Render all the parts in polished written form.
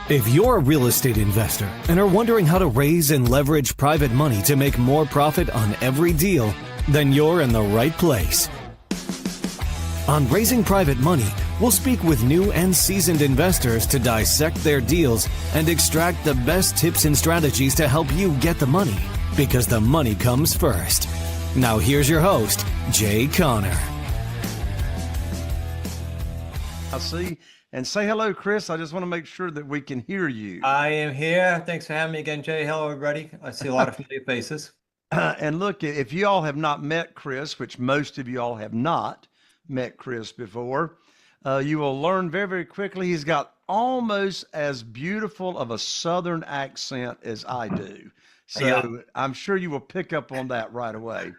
If you're a real estate investor and are wondering how to raise and leverage private money to make more profit on every deal, then you're in the right place. On Raising Private Money, we'll speak with new and seasoned investors to dissect their deals and extract the best tips and strategies to help you get the money, because the money comes first. Now here's your host, Jay Conner. I see. And say hello, Chris. I just want to make sure that we can hear you. I am here. Thanks for having me again, Jay. Hello, everybody. I see a lot of familiar faces. And look, if you all have not met Chris, which most of you all have not met Chris before, you will learn very, very quickly. He's got almost as beautiful of a Southern accent as I do. So yeah. I'm sure you will pick up on that right away.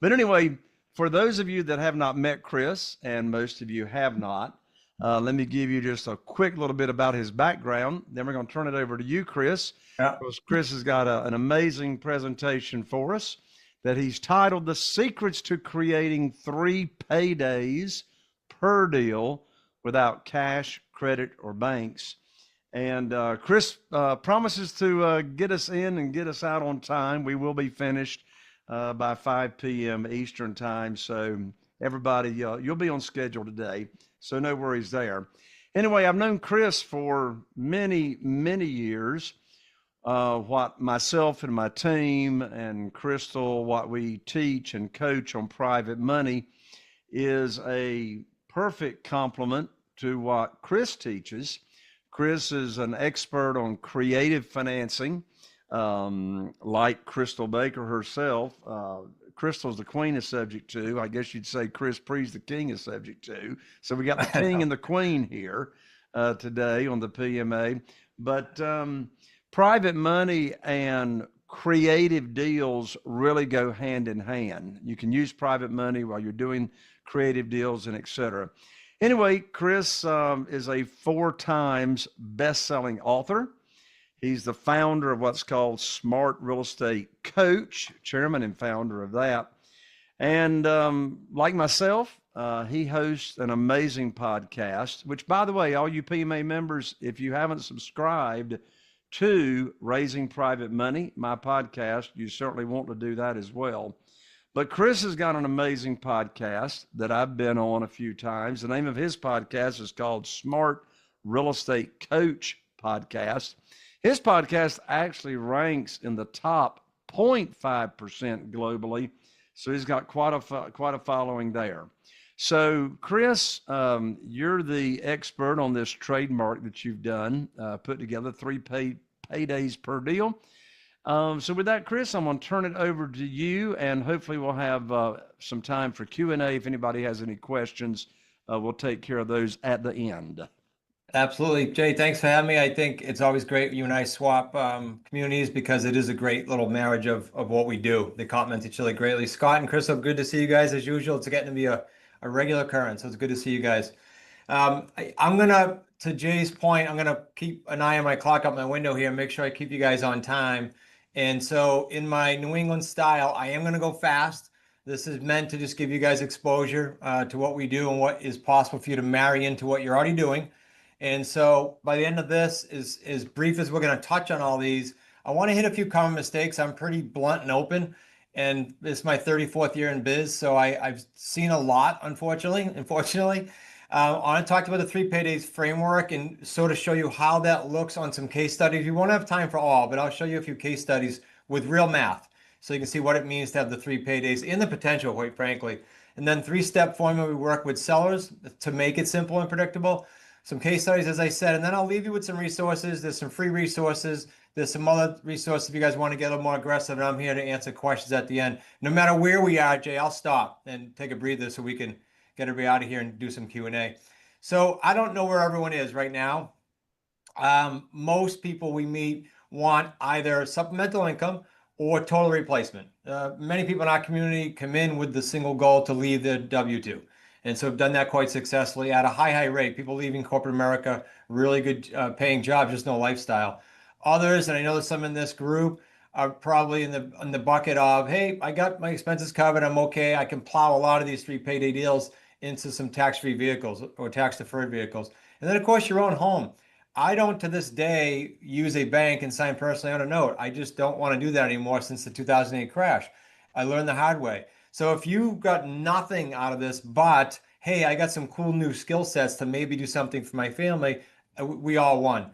But anyway, for those of you that have not met Chris, and most of you have not, let me give you just a quick little bit about his background. Then we're going to turn it over to you, Chris. Yeah. Because Chris has got an amazing presentation for us that he's titled The Secrets to Creating 3 Paydays Per Deal Without Cash, Credit, or Banks. And Chris promises to get us in and get us out on time. We will be finished by 5 p.m. Eastern time. So everybody, you'll be on schedule today. So no worries there. Anyway, I've known Chris for many, many years. What myself and my team and Crystal, what we teach and coach on private money is a perfect complement to what Chris teaches. Chris is an expert on creative financing, like Crystal Baker herself. Crystal's the queen is subject to. I guess you'd say Chris Pre's the king is subject to. So we got the king and the queen here today on the PMA. But private money and creative deals really go hand in hand. You can use private money while you're doing creative deals and et cetera. Anyway, Chris is a 4 times best-selling author. He's the founder of what's called Smart Real Estate Coach, chairman and founder of that. And like myself, he hosts an amazing podcast, which, by the way, all you PMA members, if you haven't subscribed to Raising Private Money, my podcast, you certainly want to do that as well. But Chris has got an amazing podcast that I've been on a few times. The name of his podcast is called Smart Real Estate Coach Podcast. His podcast actually ranks in the top 0.5% globally. So he's got quite a following there. So Chris, you're the expert on this trademark that you've done, put together 3 paydays per deal. So with that, Chris, I'm going to turn it over to you, and hopefully we'll have some time for Q&A. If anybody has any questions, we'll take care of those at the end. Absolutely. Jay, thanks for having me. I think it's always great you and I swap communities, because it is a great little marriage of what we do. They complement each other greatly. Scott and Crystal, good to see you guys as usual. It's getting to be a regular occurrence, so it's good to see you guys. I'm going to Jay's point, I'm going to keep an eye on my clock up my window here and make sure I keep you guys on time. And so in my New England style, I am going to go fast. This is meant to just give you guys exposure to what we do and what is possible for you to marry into what you're already doing. And so by the end of this, as brief as we're going to touch on all these, I want to hit a few common mistakes. I'm pretty blunt and open, and this is my 34th year in biz, so I've seen a lot, unfortunately. I want to talk about the 3 paydays framework and sort of show you how that looks on some case studies. We won't have time for all, but I'll show you a few case studies with real math, so you can see what it means to have the 3 paydays and the potential, quite frankly. And then 3-step formula we work with sellers to make it simple and predictable. Some case studies, as I said, and then I'll leave you with some resources. There's some free resources. There's some other resources if you guys want to get a little more aggressive, and I'm here to answer questions at the end. No matter where we are, Jay, I'll stop and take a breather so we can get everybody out of here and do some Q&A. So I don't know where everyone is right now. Most people we meet want either supplemental income or total replacement. Many people in our community come in with the single goal to leave their W-2. And so have done that quite successfully at a high rate. People leaving corporate America, really good paying jobs, just no lifestyle. Others, and I know there's some in this group, are probably in the bucket of, hey, I got my expenses covered, I'm okay. I can plow a lot of these 3 payday deals into some tax-free vehicles or tax-deferred vehicles. And then, of course, your own home. I don't to this day use a bank and sign personally on a note. I just don't want to do that anymore since the 2008 crash. I learned the hard way. So if you got nothing out of this, but hey, I got some cool new skill sets to maybe do something for my family, we all won.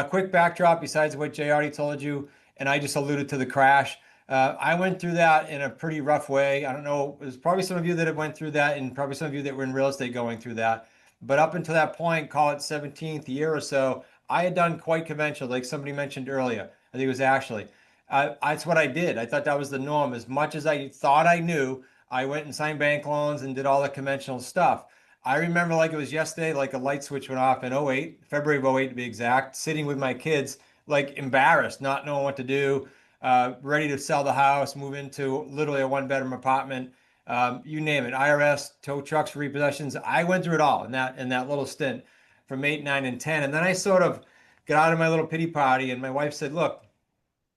Quick backdrop besides what Jay already told you, and I just alluded to the crash. I went through that in a pretty rough way. I don't know, there's probably some of you that have went through that, and probably some of you that were in real estate going through that. But up until that point, call it 17th year or so, I had done quite conventional, like somebody mentioned earlier. I think it was Ashley. That's what I did. I thought that was the norm. As much as I thought I knew, I went and signed bank loans and did all the conventional stuff. I remember like it was yesterday, like a light switch went off in '08, February of '08 to be exact, sitting with my kids, like embarrassed, not knowing what to do, ready to sell the house, move into literally a one-bedroom apartment, you name it, IRS, tow trucks, repossessions. I went through it all in that little stint from 8, 9, and 10. And then I sort of got out of my little pity party, and my wife said, look,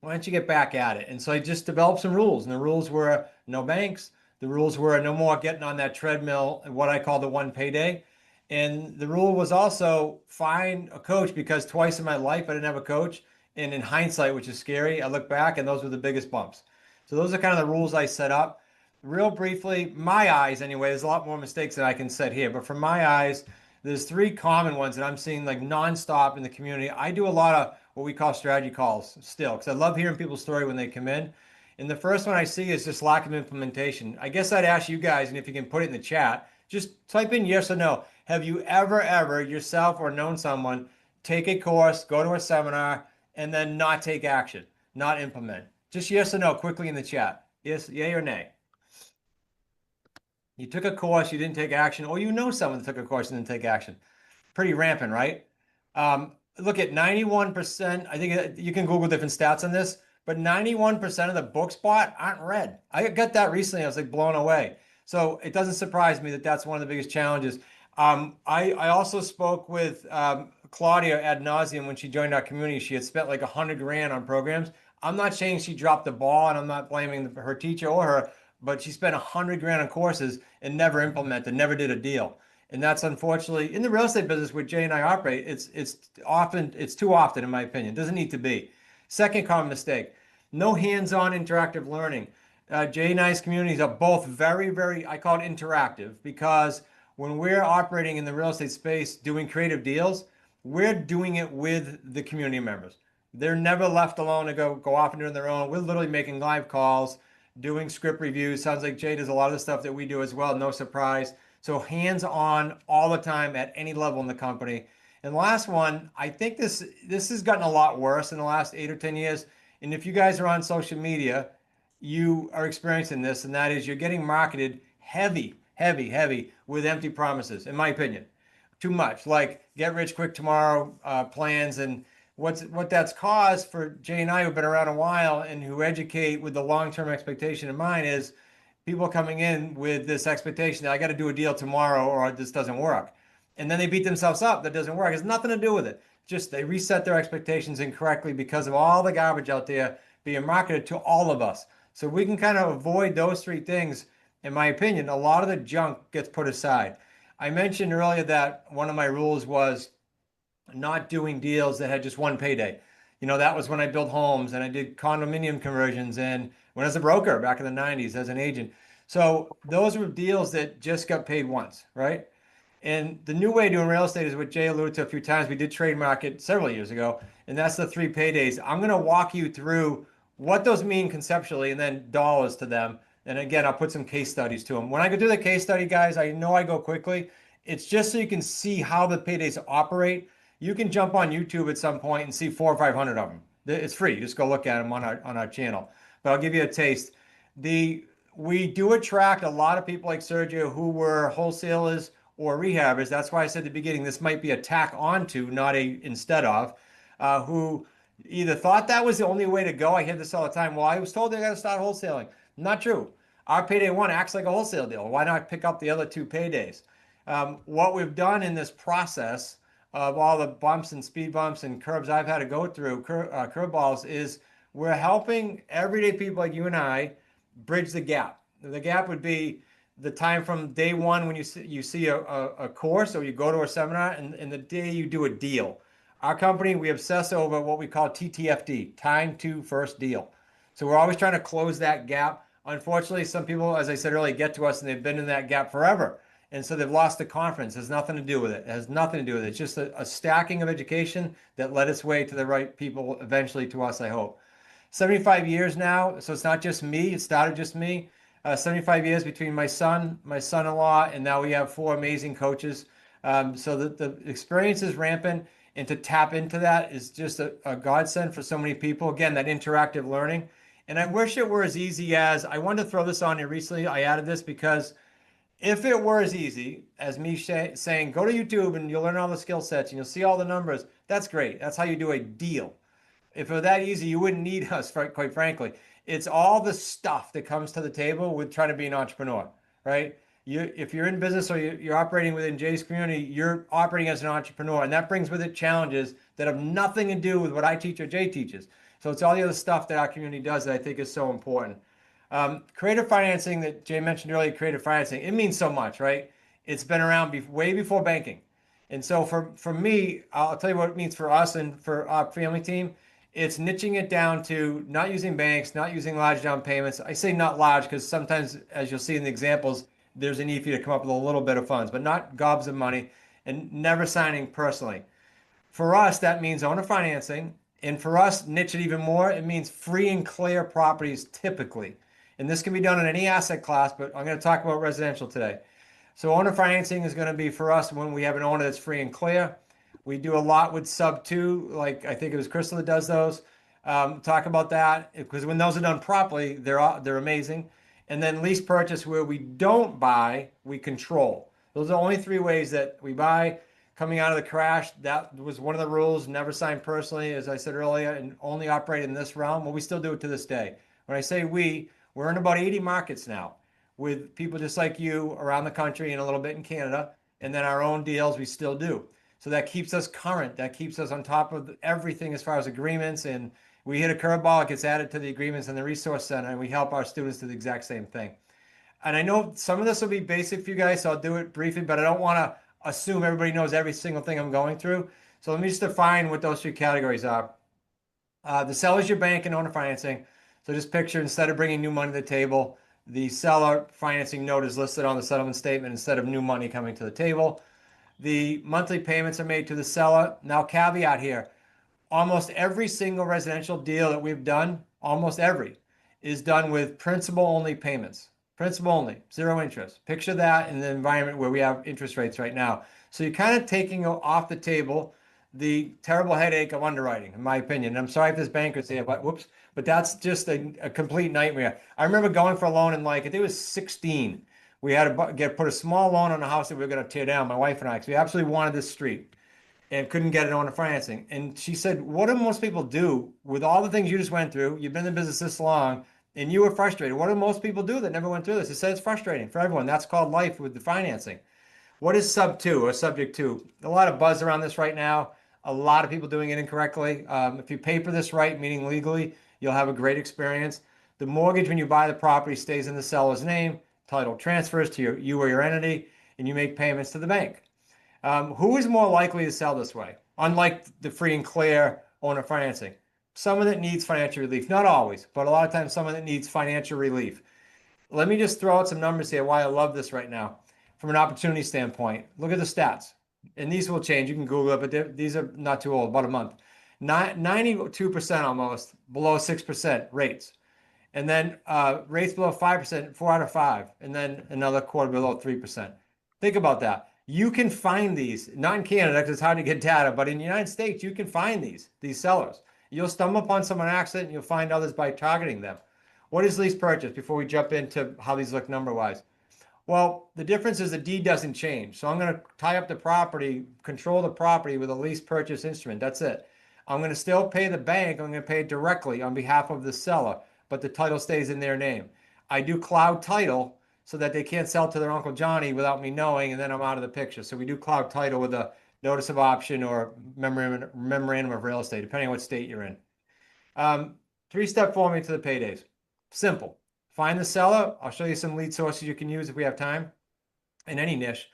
why don't you get back at it? And so I just developed some rules, and the rules were no banks. The rules were no more getting on that treadmill, what I call the one payday. And the rule was also find a coach, because twice in my life I didn't have a coach. And in hindsight, which is scary, I look back and those were the biggest bumps. So those are kind of the rules I set up. Real briefly, my eyes anyway, there's a lot more mistakes that I can set here, but from my eyes, there's three common ones that I'm seeing like nonstop in the community. I do a lot of what we call strategy calls still, because I love hearing people's story when they come in. And the first one I see is just lack of implementation. I guess I'd ask you guys, and if you can put it in the chat, just type in yes or no. Have you ever yourself or known someone take a course, go to a seminar, and then not take action, not implement? Just yes or no quickly in the chat. Yes, yay or nay. You took a course, you didn't take action, or you know someone that took a course and didn't take action. Pretty rampant, right? Look at 91%. I think you can Google different stats on this, but 91% of the books bought aren't read. I got that recently. I was like blown away. So it doesn't surprise me that that's one of the biggest challenges. I also spoke with Claudia ad nauseum when she joined our community. She had spent like 100 grand on programs. I'm not saying she dropped the ball, and I'm not blaming her teacher or her, but she spent 100 grand on courses and never implemented, never did a deal. And that's unfortunately in the real estate business where Jay and I operate, it's too often, in my opinion. It doesn't need to be. Second common mistake, no hands-on interactive learning. Jay and I's communities are both very, very, I call it interactive, because when we're operating in the real estate space doing creative deals, we're doing it with the community members. They're never left alone to go off and do it on their own. We're literally making live calls, doing script reviews. Sounds like Jay does a lot of the stuff that we do as well, no surprise. So hands-on all the time at any level in the company. And last one, I think this has gotten a lot worse in the last 8 or 10 years. And if you guys are on social media, you are experiencing this, and that is you're getting marketed heavy with empty promises, in my opinion. Too much, like get rich quick tomorrow plans. And what that's caused for Jay and I, who've been around a while and who educate with the long-term expectation in mind, is people coming in with this expectation that I got to do a deal tomorrow or this doesn't work. And then they beat themselves up. That doesn't work. It has nothing to do with it. Just they reset their expectations incorrectly because of all the garbage out there being marketed to all of us. So we can kind of avoid those three things. In my opinion, a lot of the junk gets put aside. I mentioned earlier that one of my rules was not doing deals that had just one payday. You know, that was when I built homes and I did condominium conversions, and when I was a broker back in the 90s as an agent. So those were deals that just got paid once, right? And the new way of doing real estate is what Jay alluded to a few times. We did trademark it several years ago, and that's the 3 paydays. I'm going to walk you through what those mean conceptually and then dollars to them. And again, I'll put some case studies to them. When I go do the case study, guys, I know I go quickly. It's just so you can see how the paydays operate. You can jump on YouTube at some point and see 400 or 500 of them. It's free. Just go look at them on our channel. But I'll give you a taste. We do attract a lot of people like Sergio who were wholesalers or rehabbers. That's why I said at the beginning, this might be a tack onto, not a instead of, who either thought that was the only way to go. I hear this all the time. Well, I was told they got to start wholesaling. Not true. Our payday one acts like a wholesale deal. Why not pick up the other 2 paydays? What we've done in this process of all the bumps and speed bumps and curbs I've had to go through, curveballs, is we're helping everyday people like you and I bridge the gap. The gap would be the time from day one when you see a course or you go to a seminar and the day you do a deal. Our company, we obsess over what we call TTFD, time to first deal. So we're always trying to close that gap. Unfortunately, some people, as I said earlier, get to us and they've been in that gap forever. And so they've lost the confidence. It has nothing to do with it. It has nothing to do with it. It's just a stacking of education that led its way to the right people, eventually to us, I hope. 75 years now, so it's not just me. It started just me. 75 years between my son, my son-in-law, and now we have 4 amazing coaches. So the experience is rampant, and to tap into that is just a godsend for so many people. Again, that interactive learning. And I wish it were as easy as, I wanted to throw this on here recently. I added this because if it were as easy as me saying, go to YouTube and you'll learn all the skill sets and you'll see all the numbers, that's great. That's how you do a deal. If it were that easy, you wouldn't need us, quite frankly. It's all the stuff that comes to the table with trying to be an entrepreneur, right? If you're in business or you're operating within Jay's community, you're operating as an entrepreneur, and that brings with it challenges that have nothing to do with what I teach or Jay teaches. So it's all the other stuff that our community does that I think is so important. Creative financing that Jay mentioned earlier, creative financing, it means so much, right? It's been around way before banking. And so for me, I'll tell you what it means for us and for our family team. It's niching it down to not using banks, not using large down payments. I say not large because sometimes, as you'll see in the examples, there's a need for you to come up with a little bit of funds, but not gobs of money, and never signing personally. For us, that means owner financing. And for us, niche it even more, it means free and clear properties typically. And this can be done in any asset class, but I'm going to talk about residential today. So owner financing is going to be for us when we have an owner that's free and clear. We do a lot with sub 2, like I think it was Crystal that does those. Talk about that, because when those are done properly, they're amazing. And then lease purchase, where we don't buy, we control. Those are the only 3 ways that we buy. Coming out of the crash, that was one of the rules, never signed personally, as I said earlier, and only operate in this realm. Well, we still do it to this day. When I say we're in about 80 markets now with people just like you around the country and a little bit in Canada. And then our own deals, we still do. So that keeps us current. That keeps us on top of everything as far as agreements. And we hit a curveball, it gets added to the agreements in the resource center, and we help our students do the exact same thing. And I know some of this will be basic for you guys, so I'll do it briefly, but I don't want to assume everybody knows every single thing I'm going through. So let me just define what those 3 categories are. The seller is your bank and owner financing. So just picture, instead of bringing new money to the table, the seller financing note is listed on the settlement statement instead of new money coming to the table. The monthly payments are made to the seller. Now, caveat here, almost every single residential deal that we've done, almost every, is done with principal-only payments. Principal only, 0 interest. Picture that in the environment where we have interest rates right now. So you're kind of taking off the table the terrible headache of underwriting, in my opinion. And I'm sorry if there's bankers here, but whoops. But that's just a complete nightmare. I remember going for a loan in, like, I think it was 16. We had to put a small loan on a house that we were going to tear down, my wife and I, because we absolutely wanted this street and couldn't get it on the financing. And she said, what do most people do with all the things you just went through? You've been in business this long, and you were frustrated. What do most people do that never went through this? It said it's frustrating for everyone. That's called life with the financing. What is sub 2 or subject to? A lot of buzz around this right now. A lot of people doing it incorrectly. If you paper this right, meaning legally, you'll have a great experience. The mortgage, when you buy the property, stays in the seller's name. Title transfers to you or your entity, and you make payments to the bank. Who is more likely to sell this way? Unlike the free and clear owner financing. Someone that needs financial relief. Not always, but a lot of times someone that needs financial relief. Let me just throw out some numbers here why I love this right now. From an opportunity standpoint, look at the stats. And these will change. You can Google it, but these are not too old, about a month. 92% almost, below 6% rates. And then rates below 5%, 4 out of 5. And then another quarter below 3%. Think about that. You can find these, not in Canada because it's hard to get data, but in the United States, you can find these sellers. You'll stumble upon some on accident, and you'll find others by targeting them. What is lease purchase before we jump into how these look number-wise? Well, the difference is the deed doesn't change. So I'm going to tie up the property, control the property with a lease purchase instrument. That's it. I'm going to still pay the bank. I'm going to pay it directly on behalf of the seller, but the title stays in their name. I do cloud title so that they can't sell to their Uncle Johnny without me knowing, and then I'm out of the picture. So we do cloud title with a notice of option or memorandum of real estate, depending on what state you're in. 3-step formula to the paydays. Simple. Find the seller. I'll show you some lead sources you can use if we have time in any niche.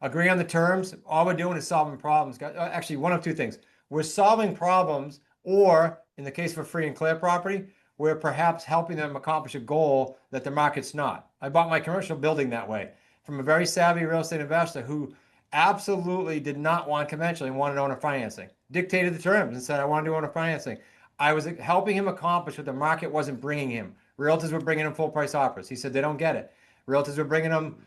Agree on the terms. All we're doing is solving problems. Actually, one of 2 things. We're solving problems, or in the case of a free and clear property, we're perhaps helping them accomplish a goal that the market's not. I bought my commercial building that way from a very savvy real estate investor who absolutely did not want conventional. He wanted owner financing, dictated the terms and said, I want to do owner financing. I was helping him accomplish what the market wasn't bringing him. Realtors were bringing him full price offers. He said they don't get it. Realtors were bringing him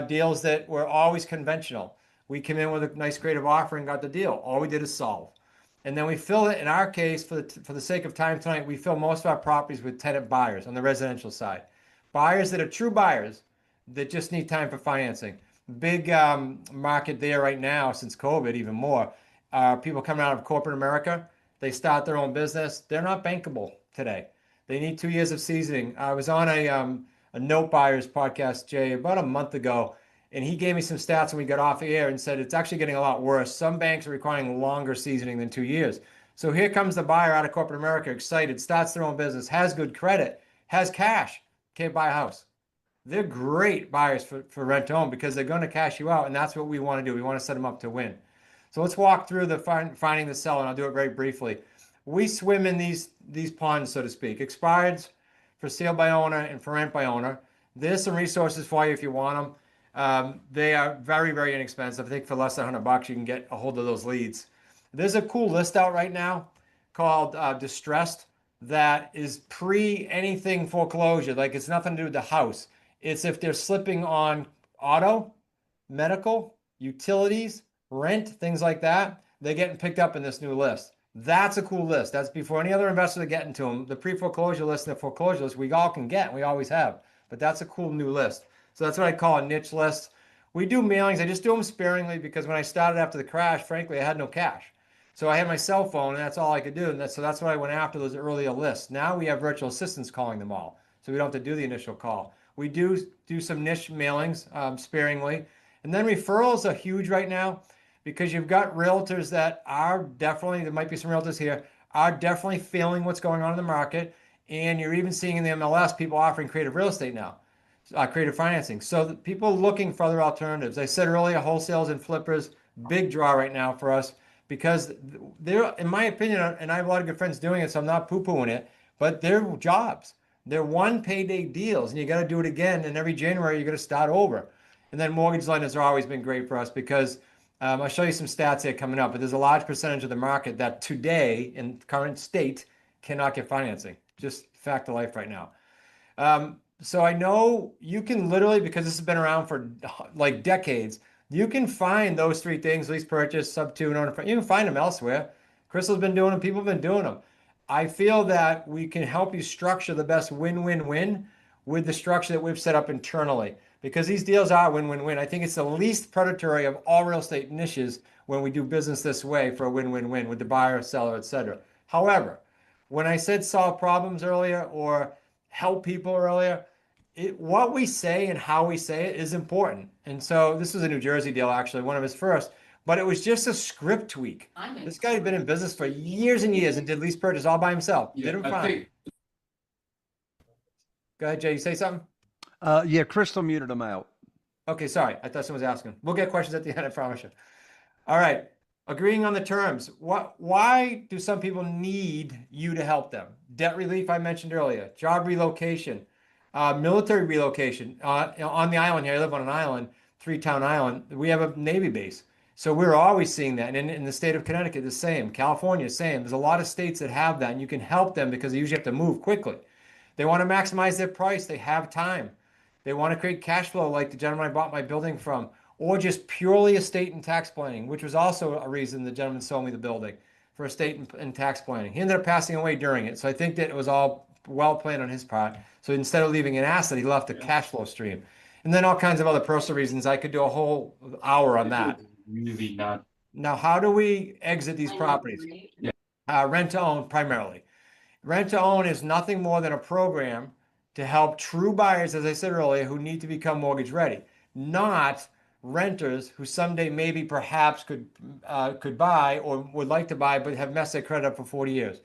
deals that were always conventional. We came in with a nice creative offer and got the deal. All we did is solve. And then we fill it, in our case, for the sake of time tonight, we fill most of our properties with tenant buyers on the residential side. Buyers that are true buyers that just need time for financing. Big market there right now since COVID, even more. People coming out of corporate America, they start their own business. They're not bankable today. They need 2 years of seasoning. I was on a note buyers podcast, Jay, about a month ago, and he gave me some stats when we got off the air and said it's actually getting a lot worse. Some banks are requiring longer seasoning than 2 years. So here comes the buyer out of corporate America, excited, starts their own business, has good credit, has cash, can't buy a house. They're great buyers for rent to own because they're going to cash you out, and that's what we want to do. We want to set them up to win. So let's walk through the finding the seller, and I'll do it very briefly. We swim in these ponds, so to speak. Expireds for sale by owner and for rent by owner. There's some resources for you if you want them. They are very, very inexpensive. I think for less than $100, you can get a hold of those leads. There's a cool list out right now called Distressed that is pre anything foreclosure. Like it's nothing to do with the house. It's if they're slipping on auto, medical, utilities, rent, things like that, they're getting picked up in this new list. That's a cool list. That's before any other investors are getting to them. The pre-foreclosure list and the foreclosure list, we all can get, and we always have. But that's a cool new list. So that's what I call a niche list. We do mailings. I just do them sparingly because when I started after the crash, frankly, I had no cash. So I had my cell phone, and that's all I could do. And so that's why I went after those earlier lists. Now we have virtual assistants calling them all. So we don't have to do the initial call. We do some niche mailings sparingly. And then referrals are huge right now because you've got realtors that are definitely, there might be some realtors here, are definitely feeling what's going on in the market. And you're even seeing in the MLS people offering creative real estate now, creative financing. So people looking for other alternatives. I said earlier, wholesales and flippers, big draw right now for us because they're, in my opinion, and I have a lot of good friends doing it, so I'm not poo-pooing it, but they're jobs. They're one payday deals, and you got to do it again. And every January, you're going to start over. And then mortgage lenders have always been great for us because I'll show you some stats here coming up, but there's a large percentage of the market that today in current state cannot get financing. Just fact of life right now. So I know you can literally, because this has been around for like decades, you can find those three things: lease purchase, sub-2, and owner. You can find them elsewhere. Crystal's been doing them. People have been doing them. I feel that we can help you structure the best win-win-win with the structure that we've set up internally, because these deals are win-win-win. I think it's the least predatory of all real estate niches when we do business this way for a win-win-win with the buyer, seller, etc. However, when I said solve problems earlier or help people earlier, what we say and how we say it is important. And so this was a New Jersey deal, actually, one of his first, but it was just a script tweak. This guy had been in business for years and years and did lease purchase all by himself. Did him fine. Go ahead, Jay, you say something? Yeah, Crystal muted him out. Okay, sorry. I thought someone was asking. We'll get questions at the end, I promise you. All right. Agreeing on the terms. Why do some people need you to help them? Debt relief, I mentioned earlier. Job relocation. Military relocation. On the island here, I live on an island, 3-town island. We have a Navy base. So we're always seeing that. And in the state of Connecticut, the same. California, same. There's a lot of states that have that, and you can help them because they usually have to move quickly. They want to maximize their price. They have time. They want to create cash flow like the gentleman I bought my building from, or just purely estate and tax planning, which was also a reason the gentleman sold me the building, for estate and tax planning. He ended up passing away during it. So I think that it was all well planned on his part. So instead of leaving an asset, he left a cash flow stream. And then all kinds of other personal reasons. I could do a whole hour on that. Now, how do we exit these properties? Rent to own primarily. Rent to own is nothing more than a program to help true buyers, as I said earlier, who need to become mortgage ready, not renters who someday maybe perhaps could buy or would like to buy but have messed their credit up for 40 years.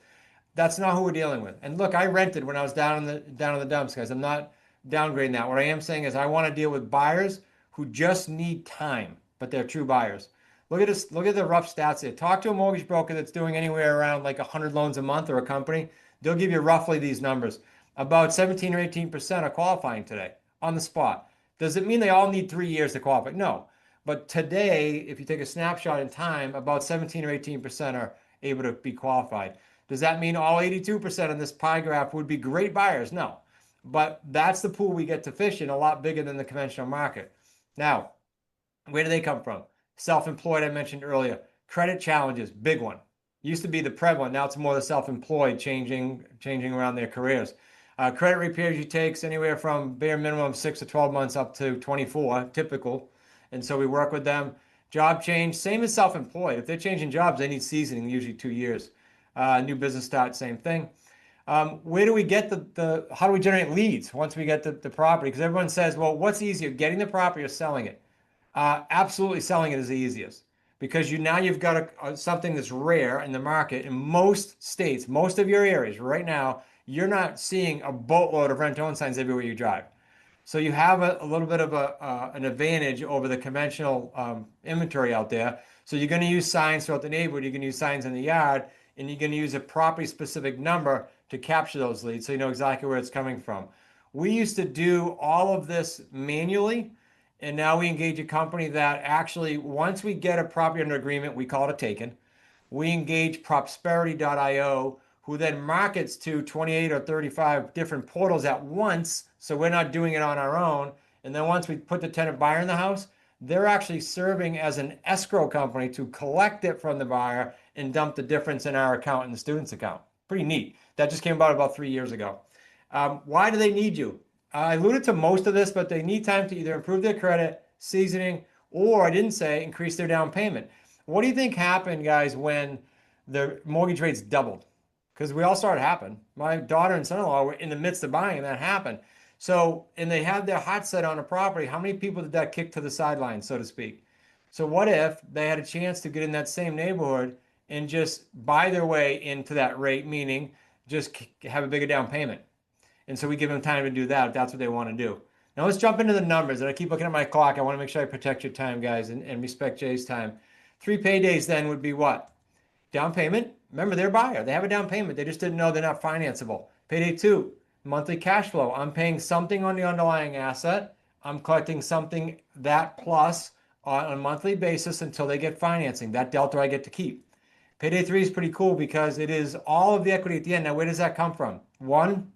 That's not who we're dealing with. And look, I rented when I was down in the dumps, guys. I'm not downgrading that. What I am saying is I want to deal with buyers who just need time, but they're true buyers. Look at this. Look at the rough stats here. Talk to a mortgage broker that's doing anywhere around like 100 loans a month, or a company. They'll give you roughly these numbers. About 17 or 18% are qualifying today on the spot. Does it mean they all need 3 years to qualify? No. But today, if you take a snapshot in time, about 17 or 18% are able to be qualified. Does that mean all 82% on this pie graph would be great buyers? No. But that's the pool we get to fish in, a lot bigger than the conventional market. Now, where do they come from? Self-employed, I mentioned earlier. Credit challenges, big one. Used to be the prevalent, now it's more the self-employed changing around their careers. Credit repairs you takes anywhere from bare minimum 6 to 12 months up to 24, typical. And so we work with them. Job change, same as self-employed. If they're changing jobs, they need seasoning, usually 2 years. New business start, same thing. Where do we get how do we generate leads once we get the property? Because everyone says, well, what's easier, getting the property or selling it? Absolutely selling it is the easiest, because now you've got something that's rare in the market. In most states, most of your areas right now, you're not seeing a boatload of rent-to-own signs everywhere you drive. So you have a little bit of an advantage over the conventional inventory out there. So you're going to use signs throughout the neighborhood. You're going to use signs in the yard, and you're going to use a property-specific number to capture those leads so you know exactly where it's coming from. We used to do all of this manually, and now we engage a company that actually, once we get a property under agreement, we call it a taken. We engage Prosperity.io, who then markets to 28 or 35 different portals at once. So we're not doing it on our own. And then once we put the tenant buyer in the house, they're actually serving as an escrow company to collect it from the buyer and dump the difference in our account and the student's account. Pretty neat. That just came about 3 years ago. Why do they need you? I alluded to most of this, but they need time to either improve their credit, seasoning, or I didn't say increase their down payment. What do you think happened, guys, when the mortgage rates doubled? Because we all saw it happen. My daughter and son-in-law were in the midst of buying, and that happened. So, and they had their heart set on a property. How many people did that kick to the sidelines, so to speak? So what if they had a chance to get in that same neighborhood and just buy their way into that rate, meaning just have a bigger down payment? And so we give them time to do that if that's what they want to do. Now let's jump into the numbers. And I keep looking at my clock. I want to make sure I protect your time, guys, and respect Jay's time. 3 paydays then would be what? Down payment. Remember, they're a buyer. They have a down payment. They just didn't know they're not financeable. Payday 2, monthly cash flow. I'm paying something on the underlying asset. I'm collecting something that plus on a monthly basis until they get financing. That delta I get to keep. Payday 3 is pretty cool because it is all of the equity at the end. Now, where does that come from? 1,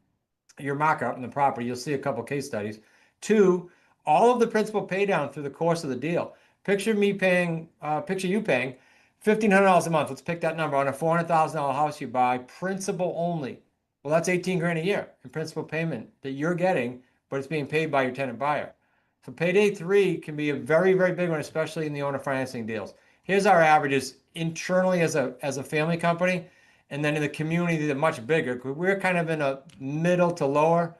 your markup in the property. You'll see a couple case studies. 2, all of the principal pay down through the course of the deal. Picture you paying $1,500 a month. Let's pick that number on a $400,000 house you buy, principal only. Well, that's 18 grand a year in principal payment that you're getting, but it's being paid by your tenant buyer. So payday 3 can be a very, very big one, especially in the owner financing deals. Here's our averages internally as a family company, and then in the community, they're much bigger. We're kind of in a middle to lower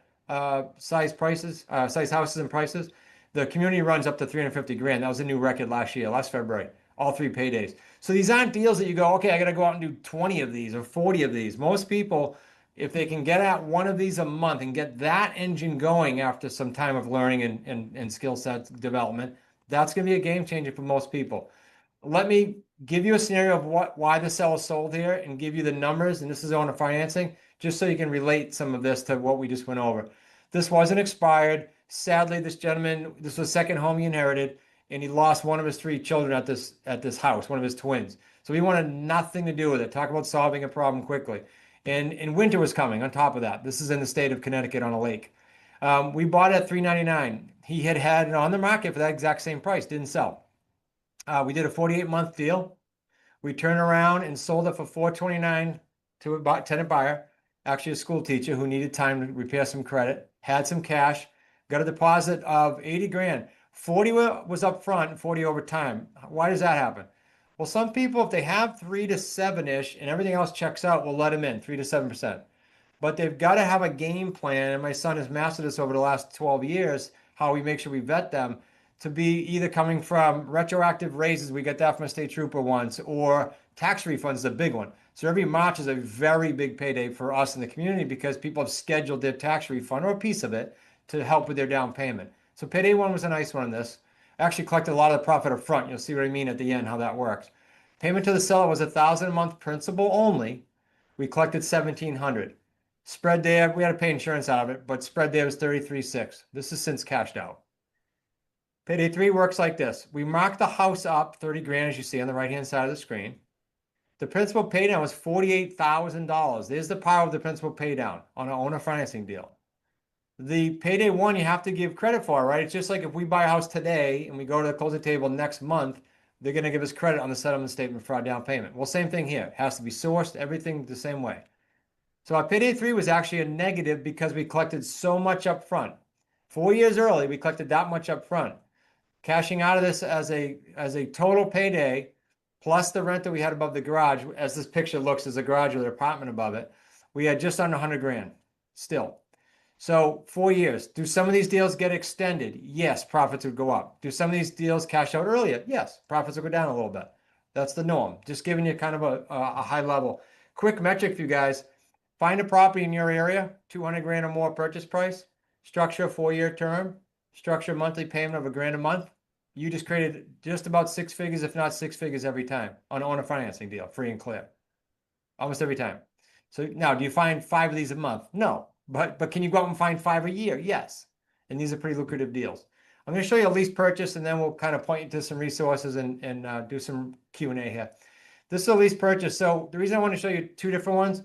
size houses and prices. The community runs up to 350 grand. That was a new record last February, all 3 paydays. So these aren't deals that you go, okay, I got to go out and do 20 of these or 40 of these. Most people, if they can get out one of these a month and get that engine going after some time of learning and skill set development, that's going to be a game changer for most people. Let me give you a scenario of why the sell is sold here and give you the numbers, and this is owner financing, just so you can relate some of this to what we just went over. This wasn't expired. Sadly, this gentleman, this was the second home he inherited, and he lost one of his 3 children at this house, one of his twins. So he wanted nothing to do with it. Talk about solving a problem quickly. And winter was coming on top of that. This is in the state of Connecticut on a lake. We bought it at $399. He had it on the market for that exact same price, didn't sell. We did a 48-month deal. We turned around and sold it for $429 to a tenant buyer, actually a school teacher who needed time to repair some credit, had some cash, got a deposit of 80 grand. 40 was up front and 40 over time. Why does that happen? Well, some people, if they have 3 to 7-ish and everything else checks out, will let them in 3 to 7%. But they've got to have a game plan. And my son has mastered this over the last 12 years, how we make sure we vet them to be either coming from retroactive raises. We get that from a state trooper once, or tax refunds is a big one. So every March is a very big payday for us in the community because people have scheduled their tax refund or a piece of it to help with their down payment. So payday 1 was a nice one on this. I actually collected a lot of the profit up front. You'll see what I mean at the end, how that works. Payment to the seller was $1,000 a month principal only. We collected $1,700. Spread there, we had to pay insurance out of it, but spread there was $33,600. This is since cashed out. Payday 3 works like this. We mark the house up 30 grand, as you see on the right-hand side of the screen. The principal pay down was $48,000. There's the power of the principal pay down on an owner financing deal. The Payday 1 you have to give credit for, right? It's just like if we buy a house today and we go to the closing table next month, they're going to give us credit on the settlement statement for our down payment. Well, same thing here. It has to be sourced, everything the same way. So our Payday 3 was actually a negative because we collected so much up front. 4 years early, we collected that much up front. Cashing out of this as a total payday, plus the rent that we had above the garage, as this picture looks, as a garage with an apartment above it, we had just under 100 grand still. So 4 years. Do some of these deals get extended? Yes, profits would go up. Do some of these deals cash out earlier? Yes, profits will go down a little bit. That's the norm. Just giving you kind of a high level. Quick metric for you guys. Find a property in your area, 200 grand or more purchase price, structure a 4-year term, structure a monthly payment of $1,000 a month. You just created just about 6 figures, if not 6 figures every time on a financing deal, free and clear. Almost every time. So now, do you find 5 of these a month? No. But can you go out and find 5 a year? Yes. And these are pretty lucrative deals. I'm going to show you a lease purchase, and then we'll kind of point you to some resources and do some Q&A here. This is a lease purchase. So the reason I want to show you 2 different ones,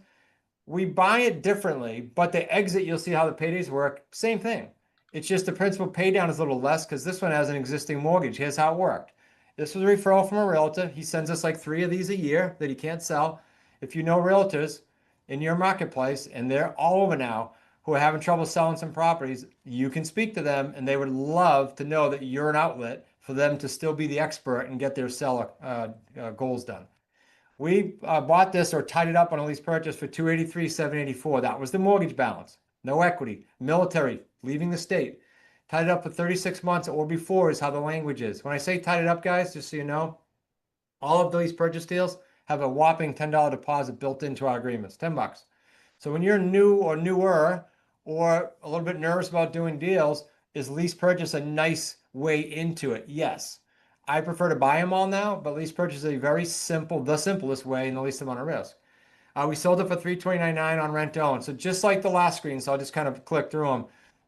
we buy it differently, but the exit, you'll see how the paydays work. Same thing. It's just the principal pay down is a little less because this one has an existing mortgage. Here's how it worked. This was a referral from a realtor. He sends us like 3 of these a year that he can't sell. If you know realtors in your marketplace, and they're all over now, who are having trouble selling some properties, you can speak to them, and they would love to know that you're an outlet for them to still be the expert and get their seller goals done. We bought this or tied it up on a lease purchase for $283,784. That was the mortgage balance. No equity. Military, leaving the state. Tied it up for 36 months or before is how the language is. When I say tied it up, guys, just so you know, all of these purchase deals have a whopping $10 deposit built into our agreements, $10. So when you're new or newer or a little bit nervous about doing deals, is lease purchase a nice way into it? Yes. I prefer to buy them all now, but lease purchase is a very simple, the simplest way and the least amount of risk. We sold it for $329.99 on rent own. So just like the last screen, so I'll just kind of click through them.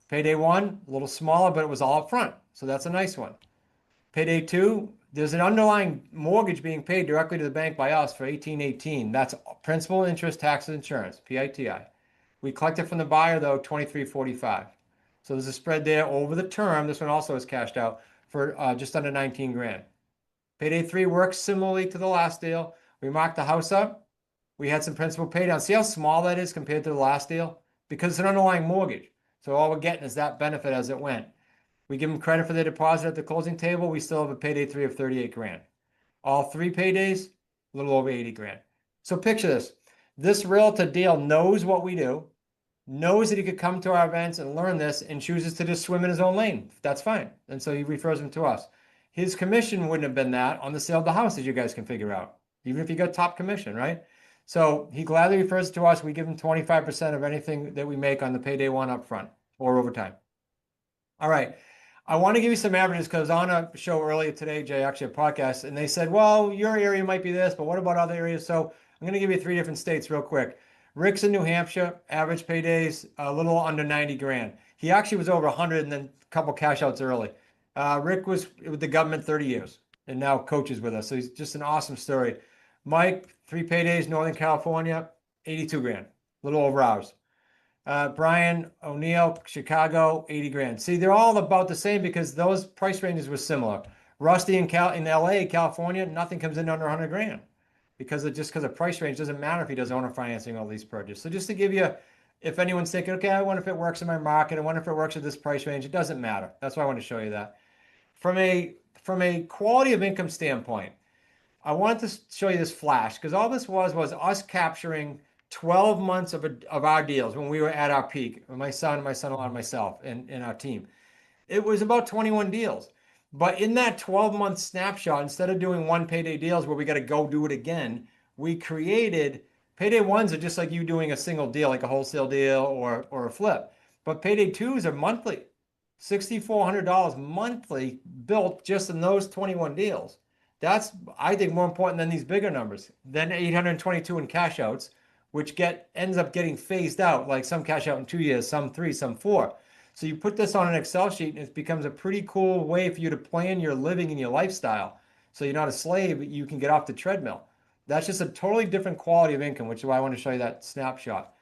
Payday 1, a little smaller, but it was all up front. So that's a nice one. Payday 2, there's an underlying mortgage being paid directly to the bank by us for $1,818. That's principal, interest, taxes, insurance, PITI. We collected from the buyer, though, $23.45. So there's a spread there over the term. This one also is cashed out for just under 19 grand. Payday 3 works similarly to the last deal. We marked the house up. We had some principal pay down. See how small that is compared to the last deal? Because it's an underlying mortgage. So all we're getting is that benefit as it went. We give them credit for their deposit at the closing table. We still have a Payday 3 of 38 grand. All 3 paydays, a little over 80 grand. So picture this. This realtor deal knows what we do, knows that he could come to our events and learn this, and chooses to just swim in his own lane. That's fine. And so he refers them to us. His commission wouldn't have been that on the sale of the house, as you guys can figure out, even if you got top commission, right? So he gladly refers it to us. We give him 25% of anything that we make on the Payday 1 up front or over time. All right. I want to give you some averages because on a show earlier today, Jay, actually a podcast, and they said, well, your area might be this, but what about other areas? So I'm going to give you 3 different states real quick. Rick's in New Hampshire, average paydays, a little under 90 grand. He actually was over 100 and then a couple cash outs early. Rick was with the government 30 years and now coaches with us. So he's just an awesome story. Mike, 3 paydays, Northern California, 82 grand, a little over ours. Brian O'Neill, Chicago, 80 grand. See, they're all about the same because those price ranges were similar. Rusty in LA, California, nothing comes in under 100 grand because of price range. Doesn't matter if he does owner financing or lease purchase. So just to give you, if anyone's thinking, okay, I wonder if it works in my market. I wonder if it works at this price range. It doesn't matter. That's why I want to show you that. From a quality of income standpoint, I wanted to show you this flash because all this was us capturing 12 months of our deals when we were at our peak. My son-in-law, and myself, and our team. It was about 21 deals. But in that 12-month snapshot, instead of doing 1 payday deals where we got to go do it again, we created payday 1s are just like you doing a single deal, like a wholesale deal or a flip. But payday 2s are monthly. $6,400 monthly built just in those 21 deals. That's, I think, more important than these bigger numbers. Then 822 in cash outs, which ends up getting phased out, like some cash out in 2 years, some 3, some 4. So you put this on an Excel sheet and it becomes a pretty cool way for you to plan your living and your lifestyle. So you're not a slave, you can get off the treadmill. That's just a totally different quality of income, which is why I want to show you that snapshot.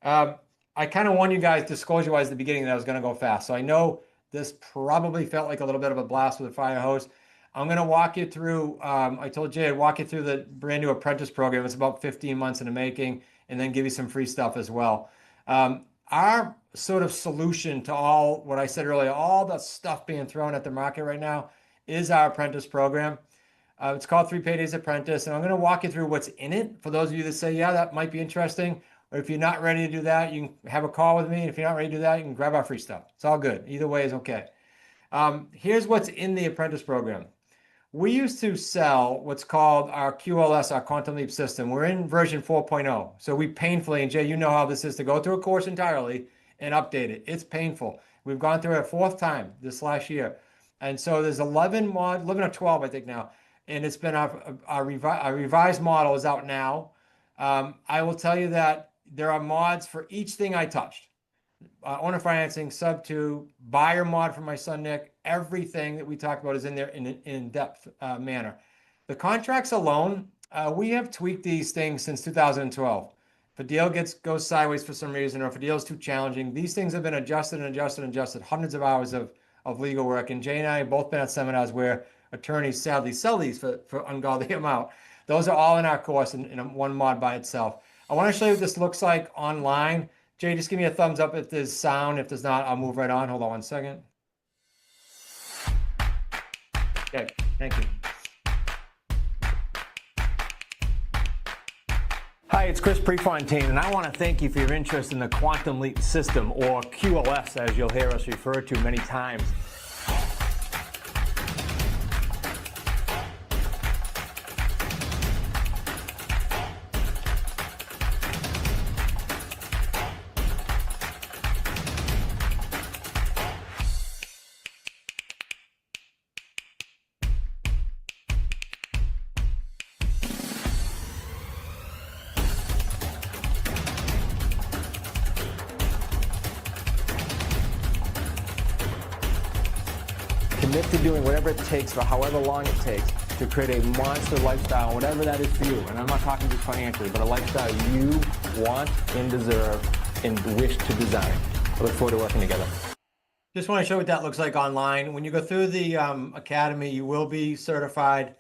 I kind of warned you guys disclosure-wise at the beginning that I was going to go fast. So I know this probably felt like a little bit of a blast with a fire hose. I'm going to walk you through, I told Jay I'd walk you through the brand new apprentice program. It's about 15 months in the making, and then give you some free stuff as well. Our sort of solution to all what I said earlier, all the stuff being thrown at the market right now, is our apprentice program. It's called 3 Paydays Apprentice, and I'm going to walk you through what's in it for those of you that say, yeah, that might be interesting. Or if you're not ready to do that, you can have a call with me. If you're not ready to do that, you can grab our free stuff. It's all good. Either way is okay. Here's what's in the apprentice program. We used to sell what's called our QLS, our Quantum Leap system. We're in version 4.0. So we painfully, and Jay, you know how this is to go through a course entirely and update it. It's painful. We've gone through it a 4th time this last year. And so there's 11 or 12, I think now. And it's been our revised model is out now. I will tell you that there are mods for each thing I touched. Owner financing, sub 2, buyer mod for my son Nick. Everything that we talked about is in there in an in-depth manner. The contracts alone, we have tweaked these things since 2012. If a deal goes sideways for some reason, or if a deal is too challenging, these things have been adjusted and adjusted and adjusted. Hundreds of hours of legal work. And Jay and I have both been at seminars where attorneys sadly sell these for ungodly amount. Those are all in our course in one mod by itself. I want to show you what this looks like online. Jay, just give me a thumbs up if there's sound. If there's not, I'll move right on. Hold on one second. Okay, thank you. Hi, it's Chris Prefontaine, and I want to thank you for your interest in the Quantum Leap system, or QLS, as you'll hear us refer to many times. Commit to doing whatever it takes for however long it takes to create a monster lifestyle, whatever that is for you. And I'm not talking just financially, but a lifestyle you want and deserve and wish to design. I look forward to working together. Just want to show what that looks like online. When you go through the academy, you will be certified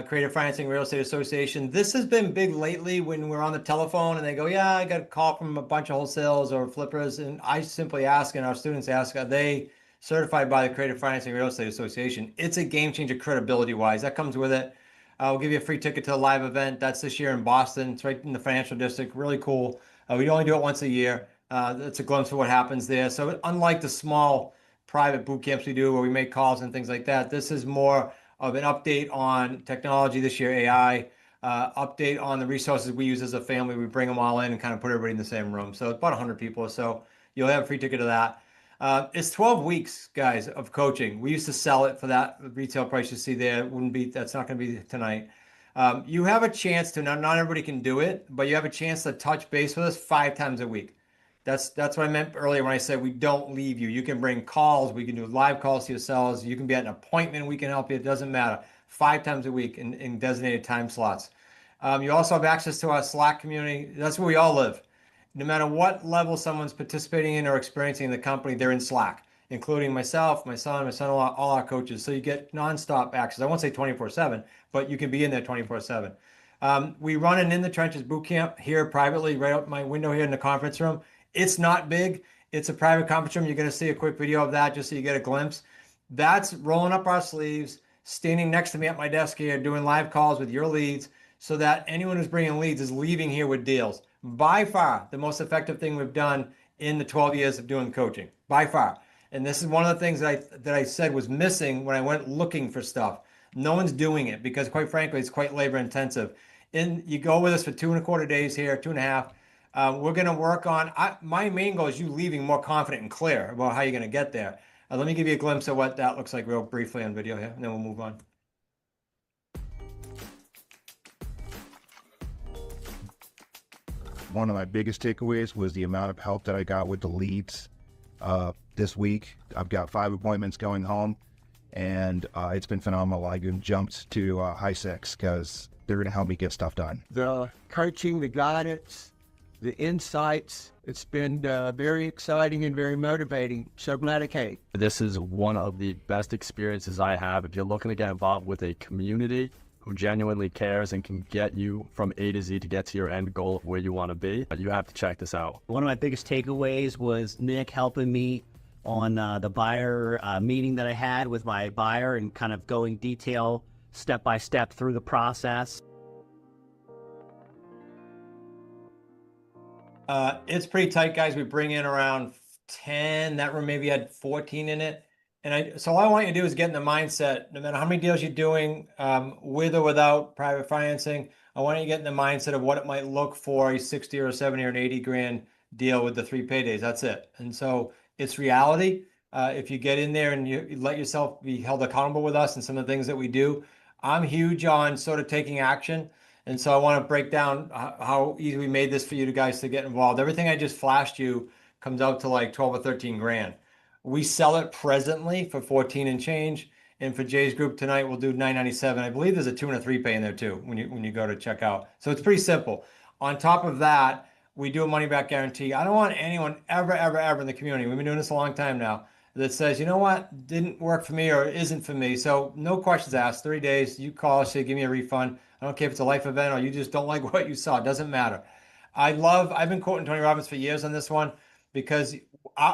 Creative Financing Real Estate Association. This has been big lately when we're on the telephone and they go, yeah, I got a call from a bunch of wholesales or flippers. And I simply ask, and our students ask, are they certified by the Creative Financing Real Estate Association? It's a game changer credibility-wise. That comes with it. We'll give you a free ticket to a live event. That's this year in Boston. It's right in the financial district. Really cool. We only do it once a year. That's a glimpse of what happens there. So unlike the small private boot camps we do where we make calls and things like that, this is more of an update on technology this year, AI, update on the resources we use as a family. We bring them all in and kind of put everybody in the same room. So it's about 100 people or so. You'll have a free ticket to that. It's 12 weeks, guys, of coaching. We used to sell it for that retail price you see there. That's not going to be tonight. You have a chance to, not everybody can do it, but you have a chance to touch base with us 5 times a week. That's what I meant earlier when I said we don't leave you. You can bring calls. We can do live calls to yourselves. You can be at an appointment. We can help you. It doesn't matter. 5 times a week in designated time slots. You also have access to our Slack community. That's where we all live. No matter what level someone's participating in or experiencing in the company, they're in Slack, including myself, my son-in-law, all our coaches. So you get nonstop access. I won't say 24/7, but you can be in there 24/7. We run an In the Trenches boot camp here privately, right out my window here in the conference room. It's not big. It's a private conference room. You're going to see a quick video of that just so you get a glimpse. That's rolling up our sleeves, standing next to me at my desk here, doing live calls with your leads so that anyone who's bringing leads is leaving here with deals. By far, the most effective thing we've done in the 12 years of doing coaching, by far. And this is one of the things that I said was missing when I went looking for stuff. No one's doing it because, quite frankly, it's quite labor intensive. And you go with us for 2.25 days here, 2.5. We're going to work on, my main goal is you leaving more confident and clear about how you're going to get there. Let me give you a glimpse of what that looks like real briefly on video here, and then we'll move on. One of my biggest takeaways was the amount of help that I got with the leads this week. I've got 5 appointments going home, and it's been phenomenal. I jumped to high 6 because they're going to help me get stuff done. The coaching, the guidance, the insights, it's been very exciting and very motivating. So glad I came. This is one of the best experiences I have. If you're looking to get involved with a community who genuinely cares and can get you from A to Z to get to your end goal of where you want to be, you have to check this out. One of my biggest takeaways was Nick helping me on the buyer meeting that I had with my buyer and kind of going detail step by step through the process. It's pretty tight, guys. We bring in around 10. That room maybe had 14 in it. And so all I want you to do is get in the mindset, no matter how many deals you're doing, with or without private financing, I want you to get in the mindset of what it might look for a 60 or a 70 or an 80 grand deal with the 3 paydays. That's it. And so it's reality. If you get in there and you let yourself be held accountable with us and some of the things that we do, I'm huge on sort of taking action. And so I want to break down how easy we made this for you guys to get involved. Everything I just flashed you comes out to like 12 or 13 grand. We sell it presently for 14 and change. And for Jay's group tonight, we'll do $997. I believe there's a 2 and a 3 pay in there too when you go to check out. So it's pretty simple. On top of that, we do a money back guarantee. I don't want anyone ever in the community, we've been doing this a long time now, that says, you know what, didn't work for me or isn't for me. So no questions asked. 30 days, you call us, say, give me a refund. I don't care if it's a life event or you just don't like what you saw. It doesn't matter. I've been quoting Tony Robbins for years on this one because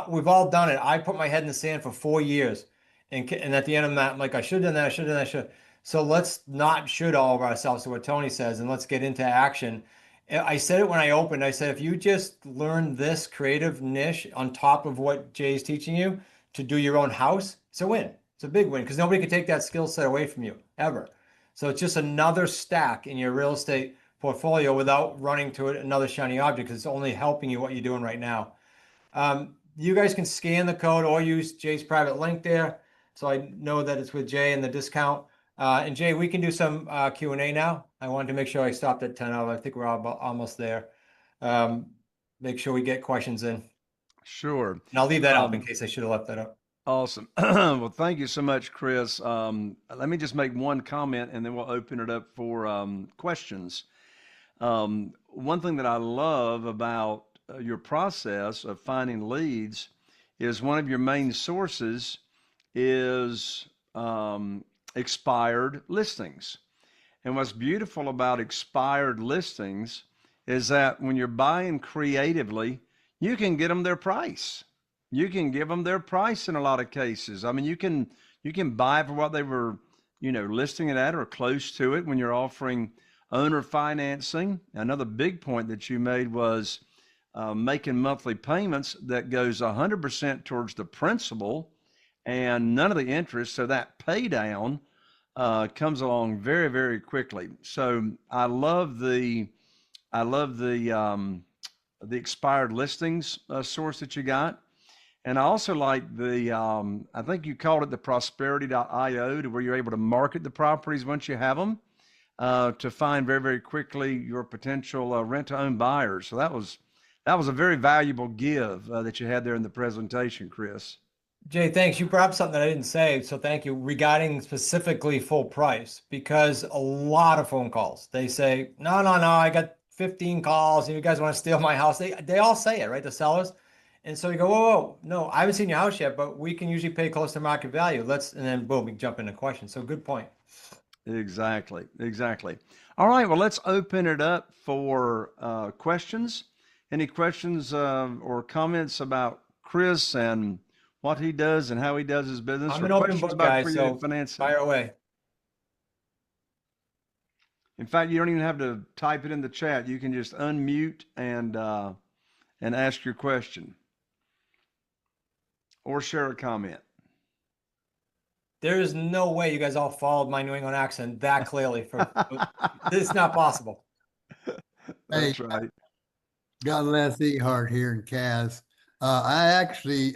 we've all done it. I put my head in the sand for 4 years. And at the end of that, I'm like, I should have done that. I should have done that. So let's not should all of ourselves to what Tony says, and let's get into action. I said it when I opened. I said, if you just learn this creative niche on top of what Jay's teaching you to do your own house, it's a win. It's a big win because nobody can take that skill set away from you ever. So it's just another stack in your real estate portfolio without running to it another shiny object because it's only helping you what you're doing right now. You guys can scan the code or use Jay's private link there. So I know that it's with Jay and the discount. And Jay, we can do some Q&A now. I wanted to make sure I stopped at 10 hours. I think we're almost there. Make sure we get questions in. Sure. And I'll leave that up in case I should have left that up. Awesome. Well, thank you so much, Chris. Let me just make one comment and then we'll open it up for questions. One thing that I love about your process of finding leads is one of your main sources is expired listings. And what's beautiful about expired listings is that when you're buying creatively, you can get them their price. You can give them their price in a lot of cases. I mean, you can buy for what they were, listing it at or close to it when you're offering owner financing. Another big point that you made was making monthly payments that goes 100% towards the principal and none of the interest. So that pay down comes along very, very quickly. So I love the expired listings source that you got. And I also like the, I think you called it the prosperity.io, to where you're able to market the properties once you have them to find very, very quickly your potential rent to own buyers. So that was a very valuable give that you had there in the presentation, Chris. Jay, thanks. You brought up something that I didn't say, so thank you, regarding specifically full price, because a lot of phone calls, they say, no, I got 15 calls and you guys want to steal my house. They all say it, right? The sellers. And so you go, whoa, no, I haven't seen your house yet, but we can usually pay close to market value. And then boom, we jump into questions. So good point. Exactly. All right, well, let's open it up for questions. Any questions or comments about Chris and what he does and how he does his business? I'm an open book guy, so fire away. In fact, you don't even have to type it in the chat. You can just unmute and ask your question or share a comment. There is no way you guys all followed my New England accent that clearly. It's not possible. That's right. Got Les Ehart here in Kaz. I actually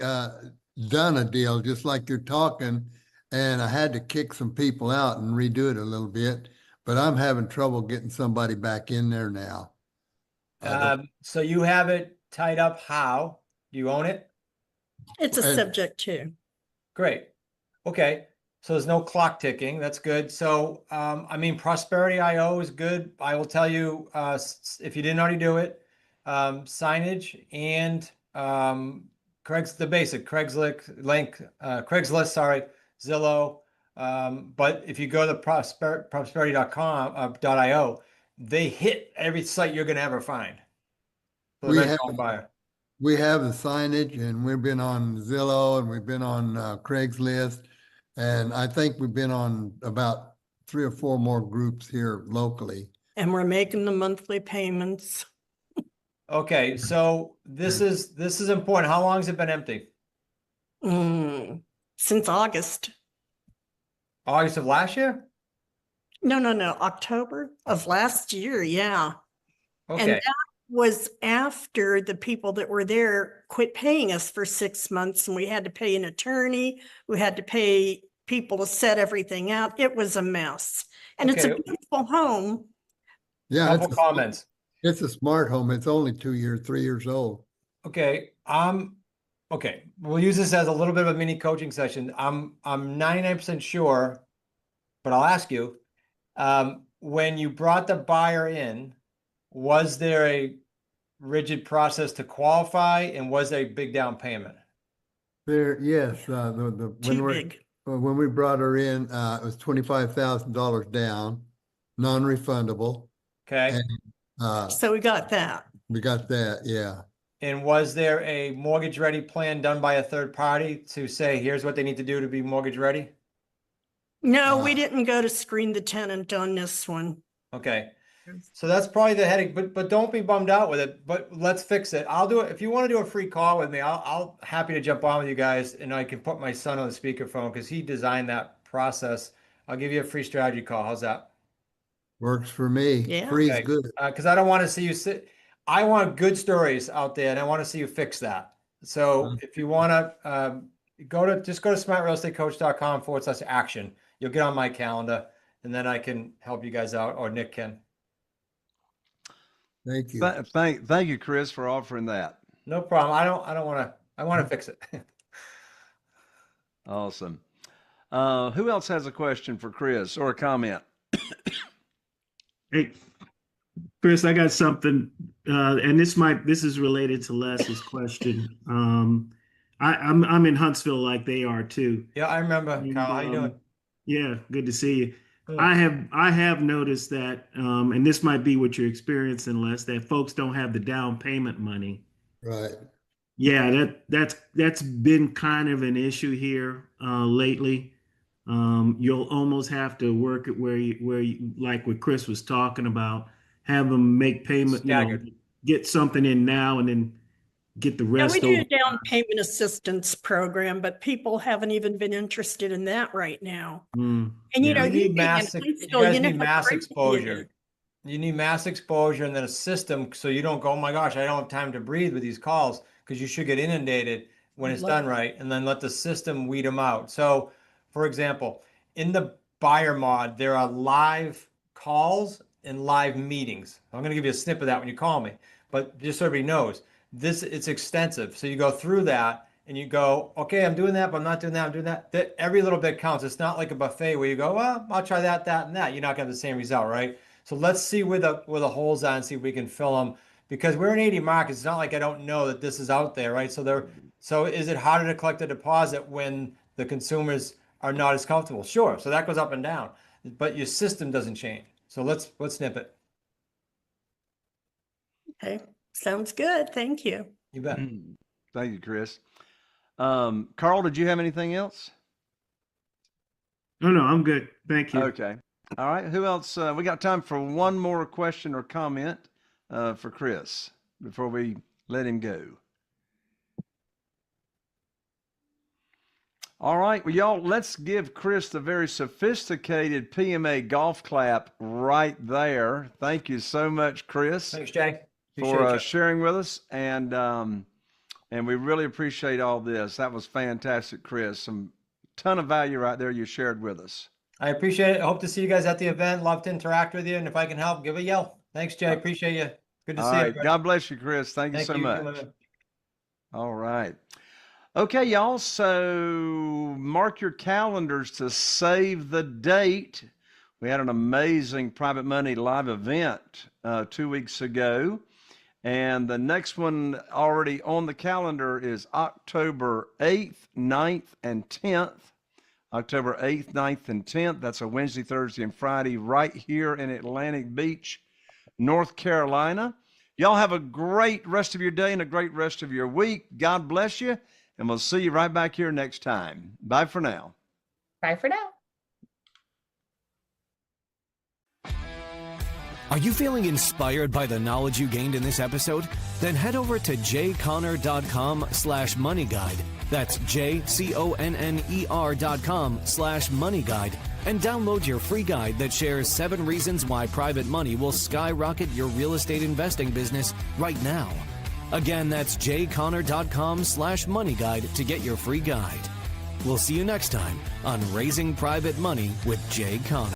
done a deal just like you're talking, and I had to kick some people out and redo it a little bit, but I'm having trouble getting somebody back in there now. So you have it tied up how? Do you own it? It's a And- subject too. Great. Okay. So there's no clock ticking. That's good. So, I mean, Prosperity IO is good. I will tell you, if you didn't already do it, signage and the basic Craigslist, sorry, Zillow. But if you go to prosperity.com, .io, they hit every site you're going to ever find. For the We rental have- buyer. We have the signage, and we've been on Zillow, and we've been on Craigslist, and I think we've been on about 3 or 4 more groups here locally. And we're making the monthly payments. Okay, so this is important. How long has it been empty? Since August. August of last year? No, October of last year. Yeah. And Okay. that was after the people that were there quit paying us for 6 months, and we had to pay an attorney. We had to pay people to set everything out. It was a mess. And it's a Okay. beautiful home. Yeah, Couple comments. it's a smart home. It's only 3 years old. Okay. Okay. We'll use this as a little bit of a mini coaching session. I'm 99% sure, but I'll ask you, when you brought the buyer in, was there a rigid process to qualify, and was there a big down payment? Yes, Too big. when we brought her in, it was $25,000 down, non-refundable. Okay. And So we got that. we got that, yeah. And was there a mortgage ready plan done by a third party to say, here's what they need to do to be mortgage ready? No, we didn't go to screen the tenant on this one. Okay. So that's probably the headache, but don't be bummed out with it, but let's fix it. I'll do it. If you want to do a free call with me, I'll happy to jump on with you guys, and I can put my son on the speakerphone because he designed that process. I'll give you a free strategy call. How's that? Works for me. Yeah. Free Okay. is good. Because I don't want to see you sit. I want good stories out there, and I want to see you fix that. So if you want to go to smartrealestatecoach.com/action. You'll get on my calendar, and then I can help you guys out, or Nick can. Thank you. Thank you, Chris, for offering that. No problem. I want to fix it. Awesome. Who else has a question for Chris or a comment? Hey, Chris, I got something, and this is related to Les's question. I'm in Huntsville like they are too. Yeah, I remember. And, Kyle, how you doing? Yeah, good to see you. Good. I have noticed that, and this might be what you're experiencing, Les, that folks don't have the down payment money. Right. Yeah, that's been kind of an issue here lately. You'll almost have to work it where you like what Chris was talking about, have them make payment, Staggered. get something in now and then get the Yeah, rest we do over. a down payment assistance program, but people haven't even been interested in that right now. Mm, And you yeah. know, You need being in mass. high You school, guys you know need how mass crazy it exposure. is. You need mass exposure, and then a system so you don't go, oh my gosh, I don't have time to breathe with these calls, because you should get inundated when it's done right, and then let the system weed them out. So, for example, in the buyer mod, there are live calls and live meetings. I'm going to give you a snip of that when you call me, but just so everybody knows, it's extensive. So you go through that and you go, okay, I'm doing that, but I'm not doing that. I'm doing that. Every little bit counts. It's not like a buffet where you go, well, I'll try that, that, and that. You're not going to have the same result, right? So let's see where the holes are and see if we can fill them, because we're in 80 markets. It's not like I don't know that this is out there, right? So is it harder to collect a deposit when the consumers are not as comfortable? Sure. So that goes up and down, but your system doesn't change. So let's snip it. Okay, sounds good. Thank you. You bet. Thank you, Chris. Carl, did you have anything else? No, I'm good. Thank you. Okay. All right. Who else? We got time for one more question or comment for Chris before we let him go. All right. Well, y'all, let's give Chris the very sophisticated PMA golf clap right there. Thank you so much, Chris. Thanks, Jay. For sharing with us. And And we really appreciate all this. That was fantastic, Chris. Some ton of value right there you shared with us. I appreciate it. I hope to see you guys at the event. Love to interact with you. And if I can help, give a yell. Thanks, Jay. Appreciate you. Good to All see right. you. God bless you, Chris. Thank you so much. All right. Okay, y'all. So mark your calendars to save the date. We had an amazing Private Money live event 2 weeks ago. And the next one already on the calendar is October 8th, 9th, and 10th. October 8th, 9th, and 10th. That's a Wednesday, Thursday, and Friday right here in Atlantic Beach, North Carolina. Y'all have a great rest of your day and a great rest of your week. God bless you, and we'll see you right back here next time. Bye for now. Bye for now. Are you feeling inspired by the knowledge you gained in this episode? Then head over to jconner.com/moneyguide. That's jconner.com/moneyguide and download your free guide that shares 7 reasons why private money will skyrocket your real estate investing business right now. Again, that's jconner.com/moneyguide to get your free guide. We'll see you next time on Raising Private Money with Jay Conner.